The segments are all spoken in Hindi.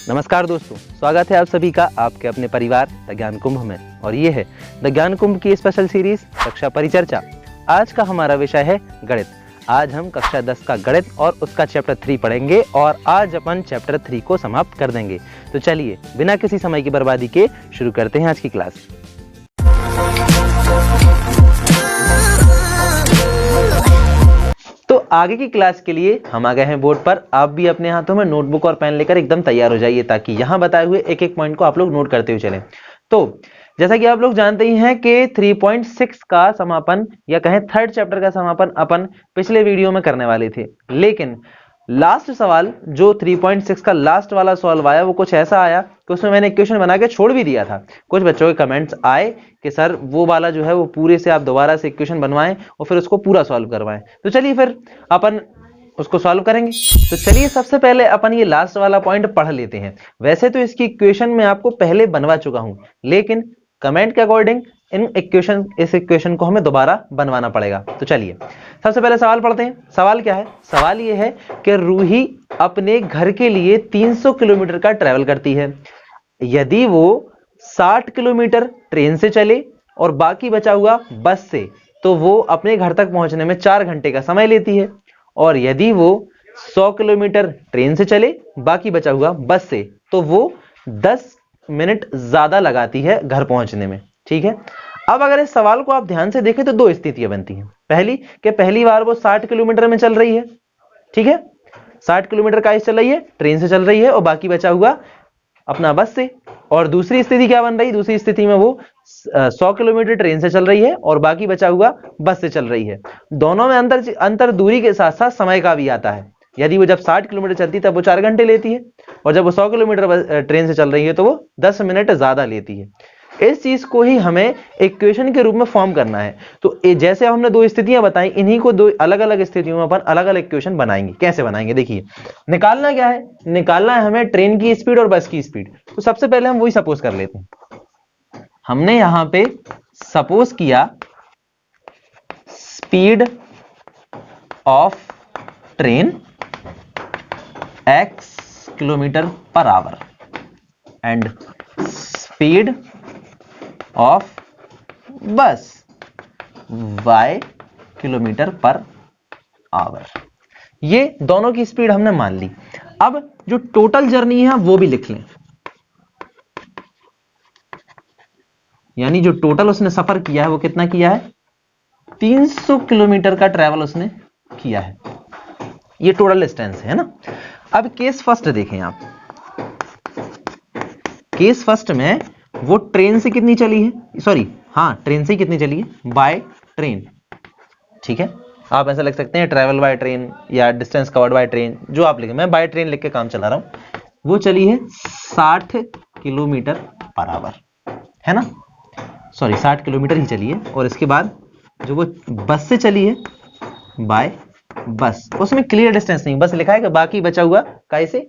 नमस्कार दोस्तों, स्वागत है आप सभी का आपके अपने परिवार द ज्ञान कुंभ में। और ये है द ज्ञान कुंभ की स्पेशल सीरीज कक्षा परिचर्चा। आज का हमारा विषय है गणित। आज हम कक्षा 10 का गणित और उसका चैप्टर 3 पढ़ेंगे और आज अपन चैप्टर 3 को समाप्त कर देंगे। तो चलिए बिना किसी समय की बर्बादी के शुरू करते हैं आज की क्लास। तो आगे की क्लास के लिए हम आ गए हैं बोर्ड पर। आप भी अपने हाथों में नोटबुक और पेन लेकर एकदम तैयार हो जाइए ताकि यहां बताए हुए एक एक पॉइंट को आप लोग नोट करते हुए चलें। तो जैसा कि आप लोग जानते ही हैं कि 3.6 का समापन या कहें थर्ड चैप्टर का समापन अपन पिछले वीडियो में करने वाले थे, लेकिन लास्ट सवाल जो 3.6 का लास्ट वाला सवाल आया वो कुछ ऐसा आया कि उसमें मैंने इक्वेशन बना के छोड़ भी दिया था। कुछ बच्चों के कमेंट्स आए कि सर वो वाला जो है वो पूरे से आप दोबारा से इक्वेशन बनवाएं और फिर उसको पूरा सॉल्व करवाएं। तो चलिए फिर अपन उसको सॉल्व करेंगे। तो चलिए सबसे पहले अपन ये लास्ट वाला पॉइंट पढ़ लेते हैं। वैसे तो इसकी इक्वेशन मैं आपको पहले बनवा चुका हूं, लेकिन कमेंट के अकॉर्डिंग इस इक्वेशन को हमें दोबारा बनवाना पड़ेगा। तो चलिए सबसे पहले सवाल पढ़ते हैं। सवाल क्या है? सवाल ये है कि रूही अपने घर के लिए 300 किलोमीटर का ट्रैवल करती है। यदि वो 60 किलोमीटर ट्रेन से चले और बाकी बचा हुआ बस से, तो वो अपने घर तक पहुंचने में 4 घंटे का समय लेती है। और यदि वो 100 किलोमीटर ट्रेन से चले, बाकी बचा हुआ बस से, तो वो 10 मिनट ज्यादा लगाती है घर पहुंचने में। ठीक है, अब अगर इस सवाल को आप ध्यान से देखें तो दो स्थितियां बनती हैं। पहली कि पहली बार वो 60 किलोमीटर में चल रही है, ठीक है, 60 किलोमीटर का चल रही है, ट्रेन से चल रही है और बाकी बचा हुआ अपना बस से। और दूसरी स्थिति क्या बन रही? दूसरी स्थिति में वो 100 किलोमीटर ट्रेन से चल रही है और बाकी बचा हुआ बस से चल रही है। दोनों में अंतर दूरी के साथ साथ समय का भी आता है। यदि वो जब 60 किलोमीटर चलती है तब वो 4 घंटे लेती है, और जब वो 100 किलोमीटर ट्रेन से चल रही है तो वो 10 मिनट ज्यादा लेती है। इस चीज को ही हमें इक्वेशन के रूप में फॉर्म करना है। तो जैसे हमने दो स्थितियां बताई, इन्हीं को दो अलग अलग स्थितियों में अपन अलग अलग इक्वेशन बनाएंगे। कैसे बनाएंगे? देखिए, निकालना क्या है? निकालना है हमें ट्रेन की स्पीड और बस की स्पीड। तो सबसे पहले हम वही सपोज कर लेते हैं। हमने यहां पे सपोज किया speed of train x kilometre per hour and speed of बस y किलोमीटर पर आवर। ये दोनों की स्पीड हमने मान ली। अब जो टोटल जर्नी है वो भी लिख लें, यानी जो टोटल उसने सफर किया है वो कितना किया है? 300 किलोमीटर का ट्रैवल उसने किया है। ये टोटल डिस्टेंस है ना। अब केस फर्स्ट देखें आप। केस फर्स्ट में वो ट्रेन से कितनी चली है? सॉरी, हाँ, ट्रेन से कितनी चली है? By train. ठीक है, आप ऐसा लिख सकते हैं ट्रैवल बाय ट्रेन या डिस्टेंस कवर्ड बाय ट्रेन, जो आप लिखें। मैं बाय ट्रेन लिख के काम चला रहा हूं। वो चली है 60 किलोमीटर पर आवर, है ना। सॉरी, 60 किलोमीटर ही चली है। और इसके बाद जो वो बस से चली है बाय बस, उसमें क्लियर डिस्टेंस नहीं, बस लिखा है कि बाकी बचा हुआ कैसे?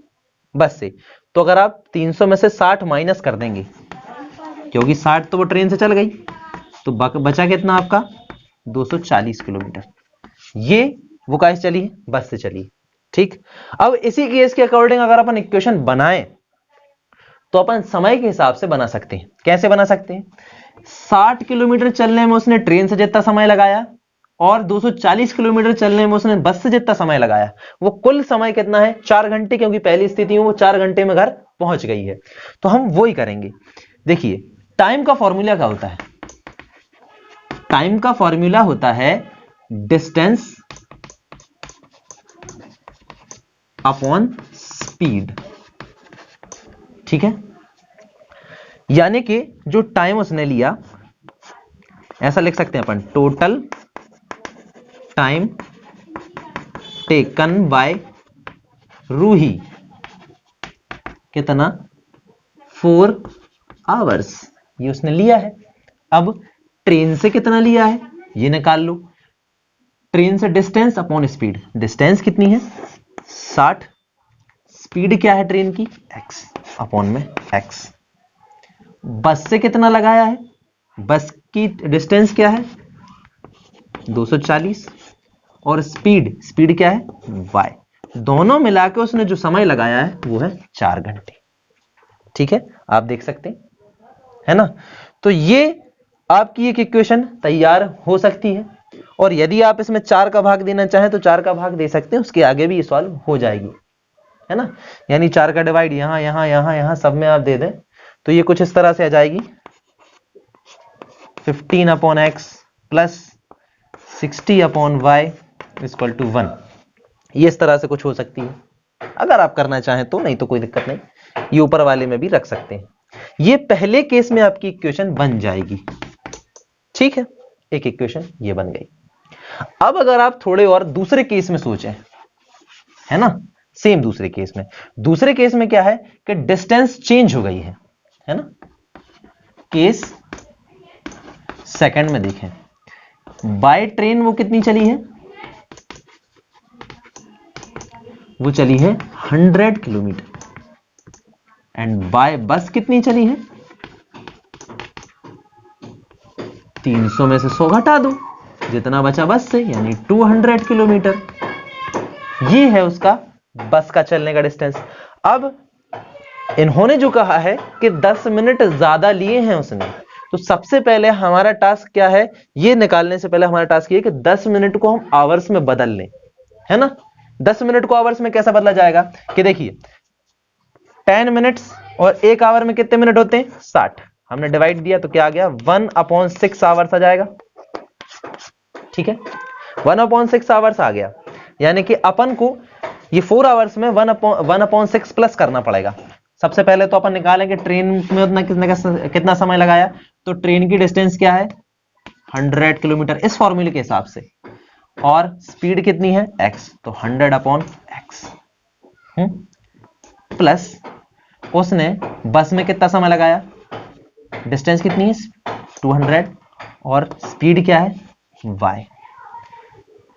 बस से। तो अगर आप 300 में से 60 माइनस कर देंगे, क्योंकि 60 तो वो ट्रेन से चल गई, तो बचा कितना आपका? 240 किलोमीटर। ये वो कैसे चली है? बस से चली है। ठीक, अब इसी केस के अकॉर्डिंग अगर अपन इक्वेशन बनाएं तो अपन समय के हिसाब से बना सकते हैं। कैसे बना सकते हैं? 60 किलोमीटर चलने में उसने ट्रेन से जितना समय लगाया और 240 किलोमीटर चलने में उसने बस से जितना समय लगाया, वो कुल समय कितना है? 4 घंटे, क्योंकि पहली स्थिति में वो 4 घंटे में घर पहुंच गई है। तो हम वो ही करेंगे। देखिए, टाइम का फॉर्मूला क्या होता है? टाइम का फॉर्मूला होता है डिस्टेंस अपॉन स्पीड। ठीक है, यानी कि जो टाइम उसने लिया, ऐसा लिख सकते हैं अपन, total time taken by Roohi कितना? 4 आवर्स। ये उसने लिया है। अब ट्रेन से कितना लिया है ये निकाल लो। ट्रेन से डिस्टेंस अपॉन स्पीड। डिस्टेंस कितनी है? 60। स्पीड क्या है ट्रेन की? x अपॉन में x। बस से कितना लगाया है? बस की डिस्टेंस क्या है? 240 और स्पीड क्या है y, दोनों मिला के उसने जो समय लगाया है वो है 4 घंटे। ठीक है, आप देख सकते हैं, है ना। तो ये आपकी एक इक्वेशन तैयार हो सकती है, और यदि आप इसमें 4 का भाग देना चाहें तो 4 का भाग दे सकते हैं, उसके आगे भी ये सॉल्व हो जाएगी, है ना। यानी 4 का डिवाइड यहां यहां यहां यहां सब में आप दे दें तो ये कुछ इस तरह से आ जाएगी 15/x plus 60/y equal to 1। ये इस तरह से कुछ हो सकती है, अगर आप करना चाहें तो, नहीं तो कोई दिक्कत नहीं, ये ऊपर वाले में भी रख सकते हैं। ये पहले केस में आपकी इक्वेशन बन जाएगी। ठीक है, एक इक्वेशन ये बन गई। अब अगर आप थोड़े और दूसरे केस में सोचें, है ना, सेम दूसरे केस में क्या है कि डिस्टेंस चेंज हो गई है ना। केस सेकंड में देखें, बाय ट्रेन वो कितनी चली है, वो चली है 100 किलोमीटर, एंड बाय बस कितनी चली है, 300 में से 100 घटा दो, जितना बचा बस से, यानी 200 किलोमीटर। ये है उसका बस का चलने का डिस्टेंस। अब इन्होंने जो कहा है कि 10 मिनट ज्यादा लिए हैं उसने, तो सबसे पहले हमारा टास्क क्या है, ये निकालने से पहले हमारा टास्क ये है कि 10 मिनट को हम आवर्स में बदल लें, है ना। 10 मिनट को आवर्स में कैसा बदला जाएगा कि देखिए 10 मिनट्स और 1 आवर में कितने मिनट होते हैं, 60। हमने डिवाइड दिया तो क्या आ गया, 1/6 आवर्स आ जाएगा। ठीक है, 1/6 आवर्स आ गया, यानी कि अपन को ये 4 आवर्स में 1/6 प्लस करना पड़ेगा। सबसे पहले तो अपन निकालेंगे ट्रेन में उतना कितना समय लगाया, तो ट्रेन की डिस्टेंस क्या है 100 किलोमीटर इस फॉर्मूले के हिसाब से, और स्पीड कितनी है x, तो 100/x प्लस उसने बस में कितना समय लगाया, डिस्टेंस कितनी है 200, और स्पीड क्या है y।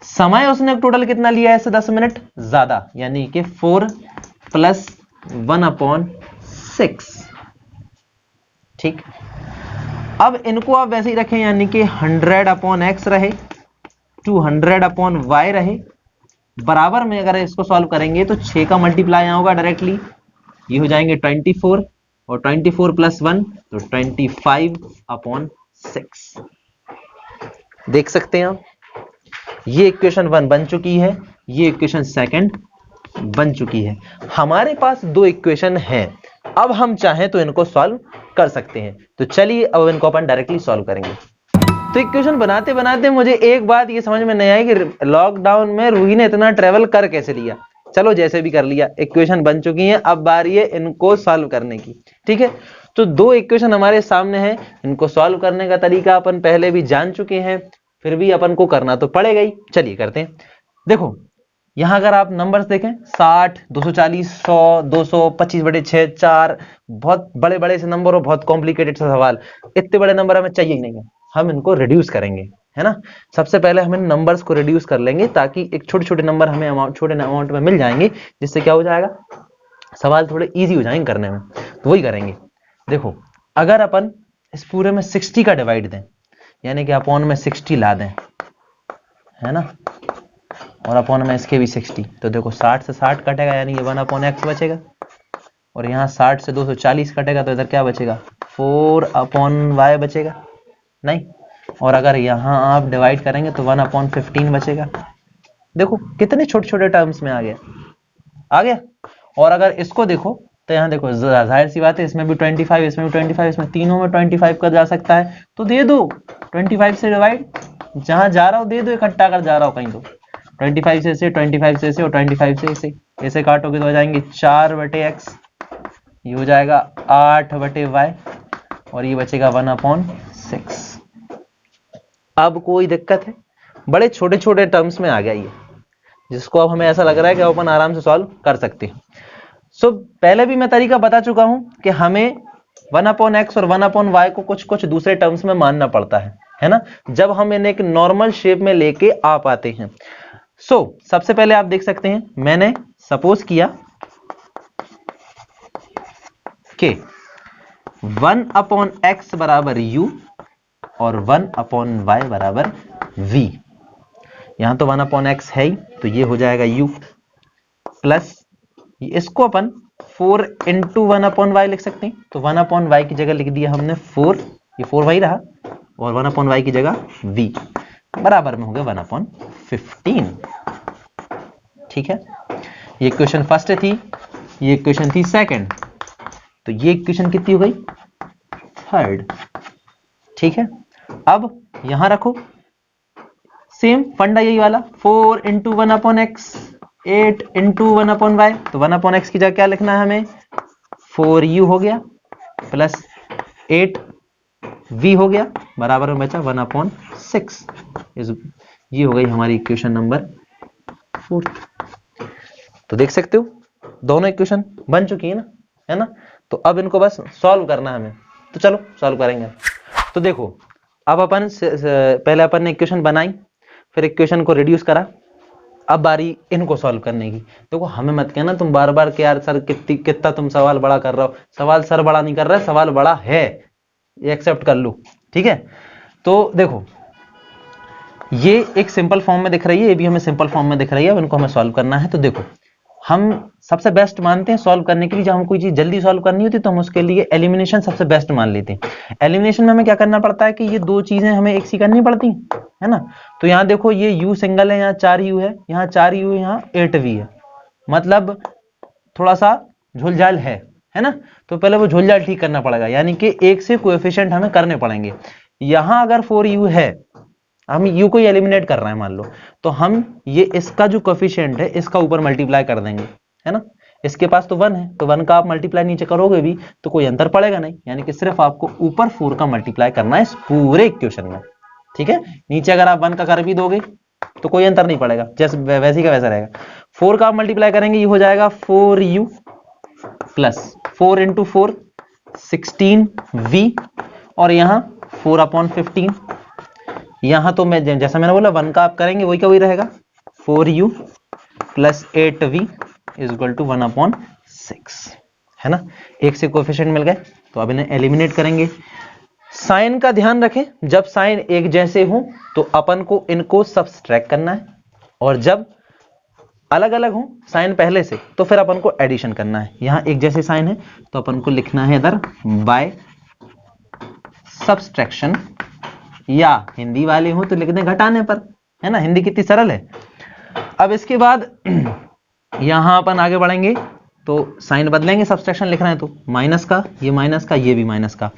समय उसने टोटल कितना लिया है, 10 मिनट ज्यादा, यानी कि 4 प्लस 1/6। ठीक, अब इनको आप वैसे ही रखें, यानी कि 100/x रहे, 200/y रहे, बराबर में अगर इसको सॉल्व करेंगे तो 6 का मल्टीप्लाई यहां होगा डायरेक्टली, ये हो जाएंगे 24, और 24 प्लस 1 तो 25/6। देख सकते हैं आप, ये इक्वेशन 1 बन चुकी है, ये इक्वेशन सेकंड बन चुकी है। हमारे पास 2 इक्वेशन हैं, अब हम चाहें तो इनको सॉल्व कर सकते हैं। तो चलिए अब इनको अपन डायरेक्टली सॉल्व करेंगे। तो इक्वेशन बनाते बनाते मुझे एक बात ये समझ में नहीं आई कि लॉकडाउन में रूही ने इतना ट्रेवल कर कैसे लिया। चलो जैसे भी कर लिया, इक्वेशन बन चुकी है, अब बारी है इनको सॉल्व करने की। ठीक है, तो 2 इक्वेशन हमारे सामने हैं, इनको सॉल्व करने का तरीका अपन पहले भी जान चुके हैं, फिर भी अपन को करना तो पड़ेगा ही। चलिए करते हैं। देखो यहां अगर आप नंबर्स देखें 60, 240, 100, 200, 25/6, 4, बहुत बड़े बड़े से नंबर और बहुत कॉम्प्लिकेटेड सा सवाल, इतने बड़े नंबर हमें चाहिए ही नहीं है, हम इनको रिड्यूस करेंगे, है ना। सबसे पहले हम इन नंबर्स को रिड्यूस कर लेंगे ताकि एक छोटे छोटे नंबर हमें छोटे अमाउंट में मिल जाएंगे, जिससे क्या हो जाएगा, सवाल थोड़े इजी हो जाएंगे करने में। तो वही करेंगे। देखो अगर अपन इस पूरे में 60 का डिवाइड दें, यानी कि अपॉन में 60 ला दें, है ना, और अपॉन में इसके भी 60, तो देखो 60 से 60 कटेगा, यानी ये 1/x बचेगा, और यहाँ 60 से 240 कटेगा, तो इधर क्या बचेगा 4/y बचेगा नहीं, और अगर यहाँ आप डिवाइड करेंगे तो 1/15 बचेगा। देखो कितने छोटे छोटे टर्म्स में आ गया। और अगर इसको देखो तो यहाँ देखो जाहिर सी बात है, इसमें भी 25, इसमें भी 25, इसमें तीनों में 25 का जा सकता है, तो दे दो 25 से डिवाइड, जहां जा रहा हो दे दो, इकट्ठा कर जा रहा हो कहीं, तो 25 से ऐसे, 25 से ऐसे, और 25 से ऐसे, ऐसे काटोगे तो हो जाएंगे 4/x, ये हो जाएगा 8/y, और ये बचेगा 1/6। अब कोई दिक्कत है, बड़े छोटे छोटे टर्म्स में आ गया ये, जिसको अब हमें ऐसा लग रहा है कि अपन आराम से सॉल्व कर सकते हैं। सो पहले भी मैं तरीका बता चुका हूं कि हमें 1/x और 1/y को कुछ कुछ दूसरे टर्म्स में मानना पड़ता है ना, जब हम इन्हें एक नॉर्मल शेप में लेके आ पाते हैं। सबसे पहले आप देख सकते हैं, मैंने सपोज किया कि 1/x बराबर u और 1/y बराबर v। यहाँ तो 1/x है ही, तो ये हो जाएगा u प्लस इसको अपन 4 इंटू 1/y लिख सकते हैं। तो 1/y की जगह लिख दिया हमने 4, ये 4 वही रहा, और 1/y की जगह v बराबर में हो गया 1/15। ठीक है, ये इक्वेशन फर्स्ट थी, ये इक्वेशन थी सेकंड, तो ये इक्वेशन कितनी हो गई? थर्ड। ठीक है, अब यहां रखो सेम फंडा यही वाला, 4 इंटू 1/x 8 इंटू 1/y, तो 1/x की जगह क्या लिखना है हमें? 4u हो गया प्लस 8v हो गया, बराबर में बचा 1/6। ये हो गई हमारी इक्वेशन नंबर 4। तो देख सकते हो दोनों इक्वेशन बन चुकी है ना। तो अब इनको बस सॉल्व करना है हमें, तो चलो सॉल्व करेंगे। तो देखो अब अपन पहले अपन ने इक्वेशन बनाई, फिर इक्वेशन को रिड्यूस करा, अब बारी इनको सॉल्व करने की। देखो हमें मत कहना तुम बार बार कि यार सर कितना तुम सवाल बड़ा कर रहे हो। सवाल सर बड़ा नहीं कर रहा है, सवाल बड़ा है, ये एक्सेप्ट कर लो। ठीक है, तो देखो ये एक सिंपल फॉर्म में दिख रही है, ये भी हमें सिंपल फॉर्म में दिख रही है, अब इनको हमें सॉल्व करना है। तो देखो हम सबसे बेस्ट मानते हैं सॉल्व करने के लिए, जब हम कोई चीज जल्दी सॉल्व करनी होती है तो हम उसके लिए एलिमिनेशन सबसे बेस्ट मान लेते हैं। एलिमिनेशन में हमें क्या करना पड़ता है कि ये दो चीजें हमें एक सी करनी पड़ती है ना। तो यहाँ देखो ये u सिंगल है, यहाँ 4u है, यहाँ 4u है, यहाँ 8v है, मतलब थोड़ा सा झुलझाल है ना। तो पहले वो झुलझाल ठीक करना पड़ेगा, यानी कि एक से कोएफिशिएंट हमें करने पड़ेंगे। यहाँ अगर 4u है, हम u को एलिमिनेट कर रहे हैं मान लो, तो हम ये इसका जो कोएफिशिएंट है इसका ऊपर मल्टीप्लाई कर देंगे, है ना। इसके पास तो 1 है, तो 1 का आप मल्टीप्लाई नीचे करोगे भी तो कोई अंतर पड़ेगा नहीं, यानी कि सिर्फ आपको ऊपर 4 का मल्टीप्लाई करना है इस पूरे इक्वेशन में। ठीक है, नीचे अगर आप 1 का कर भी दोगे तो कोई अंतर नहीं पड़ेगा, जैसे वैसे का वैसा रहेगा। 4 का आप मल्टीप्लाई करेंगे, ये हो जाएगा 4u प्लस 4 इंटू 4 16v, और यहाँ 4/15। यहां तो मैं जैसा मैंने बोला 1 का आप करेंगे वही का वही रहेगा, 4u plus 8v is equal to 1/6, है ना। एक से कोएफिशिएंट मिल गए, तो अब इन्हें एलिमिनेट करेंगे। साइन का ध्यान रखें, जब साइन एक जैसे हो तो अपन को इनको सब्सट्रैक्ट करना है, और जब अलग अलग हो साइन पहले से तो फिर अपन को एडिशन करना है। यहां एक जैसे साइन है तो अपन को लिखना है इधर बाय सब्सट्रैक्शन, या हिंदी वाले हो तो लिख दें घटाने पर, है ना। हिंदी कितनी सरल है। अब इसके बाद यहां अपन आगे बढ़ेंगे तो साइन बदलेंगे, सब्सट्रैक्शन लिखना है तो माइनस का, ये माइनस का, ये भी माइनस का,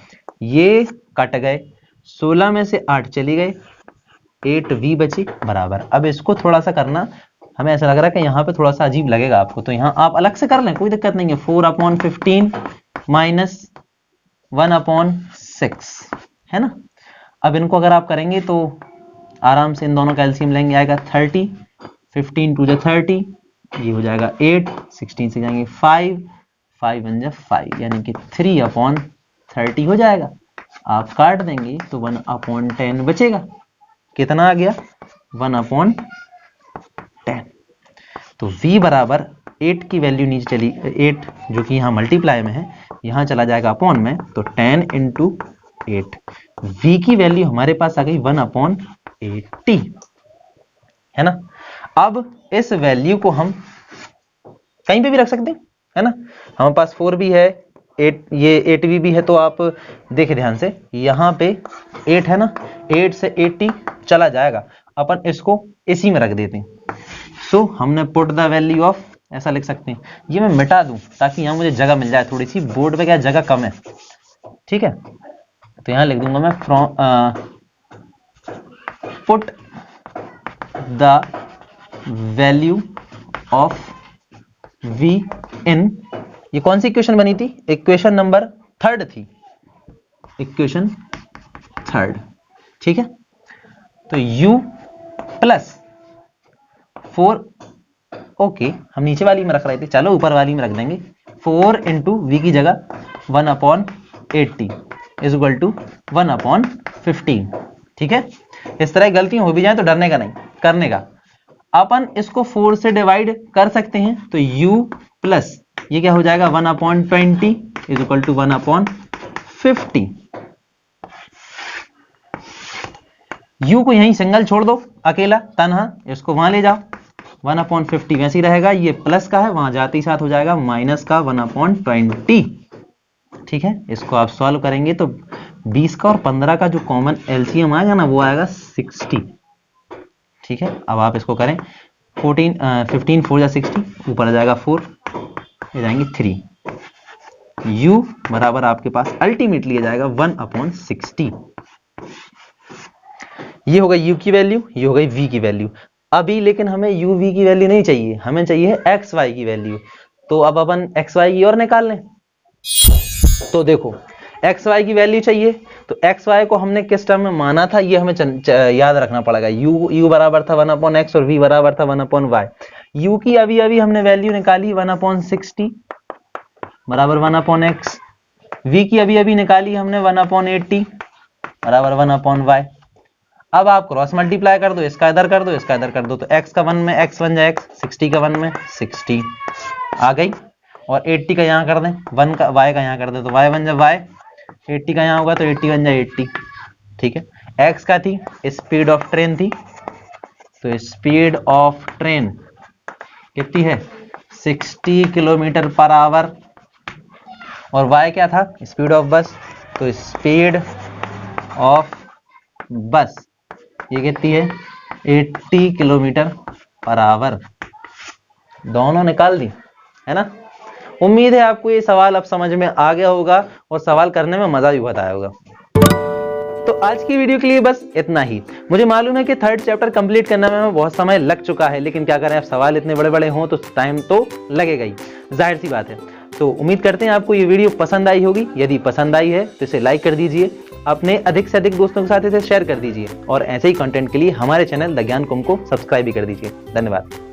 ये कट गए, 16 में से 8 चली गए, 8v बची बराबर। अब इसको थोड़ा सा करना, हमें ऐसा लग रहा है कि यहाँ पे थोड़ा सा अजीब लगेगा आपको, तो यहाँ आप अलग से कर लें, कोई दिक्कत नहीं है। 4/15 माइनस 1/6, है ना। अब इनको अगर आप करेंगे तो आराम से इन दोनों का एलसीएम लेंगे, आएगा 30, 15 टू 30, ये हो जाएगा 8, 16 से जाएंगे 5, 5 बन जाए 5, यानी कि 3/30 हो जाएगा। आप काट देंगे तो 1/10 बचेगा। कितना आ गया? 1/10। तो v बराबर 8 की वैल्यू नीचे चली, 8 जो कि यहाँ मल्टीप्लाई में है, यहाँ चला जाएगा अपॉन में, तो 10 इंटू 8, v की वैल्यू हमारे पास आ गई 1/80, है ना। अब इस वैल्यू को हम कहीं पे भी रख सकते हैं, है ना। हमारे पास 4 भी है, 8, ये 8v भी है, तो आप देखें ध्यान से, यहाँ पे 8 है ना, 8 से 80 चला जाएगा, अपन इसको इसी में रख देते हैं। सो हमने पुट द वैल्यू ऑफ, ऐसा लिख सकते हैं, ये मैं मिटा दूं ताकि यहाँ मुझे जगह मिल जाए थोड़ी सी, बोर्ड पे क्या जगह कम है, ठीक है। तो यहाँ लिख दूंगा मैं from put the value of v इन, ये कौन सी इक्वेशन बनी थी? इक्वेशन नंबर 3 थी, इक्वेशन 3, ठीक है। तो u प्लस 4, ओके हम नीचे वाली में रख रहे थे, चलो ऊपर वाली में रख देंगे, 4 इंटू वी की जगह 1/80 इज इक्वल टू 1/15, ठीक है। इस तरह गलतियां हो भी जाए तो डरने का नहीं, करने का। अपन इसको 4 से डिवाइड कर सकते हैं, तो u प्लस ये क्या हो जाएगा 1/20 इज इक्वल टू 1/50, u को यहीं सिंगल छोड़ दो, अकेला तनहा, इसको वहां ले जाओ, 1/50 वैसे ही रहेगा, ये प्लस का है वहां जाते ही साथ हो जाएगा माइनस का 1/20। ठीक है, इसको आप सॉल्व करेंगे तो 20 का और 15 का जो कॉमन एलसीएम आएगा ना वो आएगा 60। ठीक है, अब आप इसको करें 15 4 जा 60, ऊपर आ जाएगा 4, ये जाएंगे 3, u बराबर आपके पास अल्टीमेटली आ जाएगा 1/60। ये हो गई u की वैल्यू, ये हो गई v की वैल्यू। अभी लेकिन हमें u v की वैल्यू नहीं चाहिए, हमें चाहिए x y की वैल्यू। तो अब अपन x y की और निकाल लें। तो देखो एक्स वाई की वैल्यू चाहिए, तो एक्स वाई को हमने किस टर्म में माना था ये हमें याद रखना पड़ेगा। यू बराबर था 1/x और v बराबर था 1/y। यू की अभी अभी हमने वैल्यू निकाली 1/60 बराबर 1/x, v की अभी अभी निकाली हमने 1/80 बराबर 1/y। अब आप क्रॉस मल्टीप्लाई कर दो, इसका इधर कर दो, इसका इधर कर दो, तो x का 1 में x बन जाए x, 60 का 1 में 60 आ गई, और 80 का यहाँ कर दें, 1 का y का यहाँ कर दें तो y बन जाए y, 80 का यहाँ होगा तो 80 बन जाए 80। ठीक है, x का थी स्पीड ऑफ ट्रेन थी, तो स्पीड ऑफ ट्रेन कितनी है 60 किलोमीटर पर आवर, और y क्या था स्पीड ऑफ बस, तो स्पीड ऑफ बस ये कितनी है 80 किलोमीटर पर आवर। दोनों निकाल दी है ना। उम्मीद है आपको ये सवाल अब समझ में आ गया होगा और सवाल करने में मजा भी बहुत आया होगा। तो आज की वीडियो के लिए बस इतना ही। मुझे मालूम है कि थर्ड चैप्टर कंप्लीट करने में बहुत समय लग चुका है, लेकिन क्या करें, अब सवाल इतने बड़े बड़े हों तो टाइम तो लगेगा ही, जाहिर सी बात है। तो उम्मीद करते हैं आपको ये वीडियो पसंद आई होगी। यदि पसंद आई है तो इसे लाइक कर दीजिए, अपने अधिक से अधिक दोस्तों के साथ इसे शेयर कर दीजिए, और ऐसे ही कंटेंट के लिए हमारे चैनल द ज्ञान कुंभ को सब्सक्राइब भी कर दीजिए। धन्यवाद।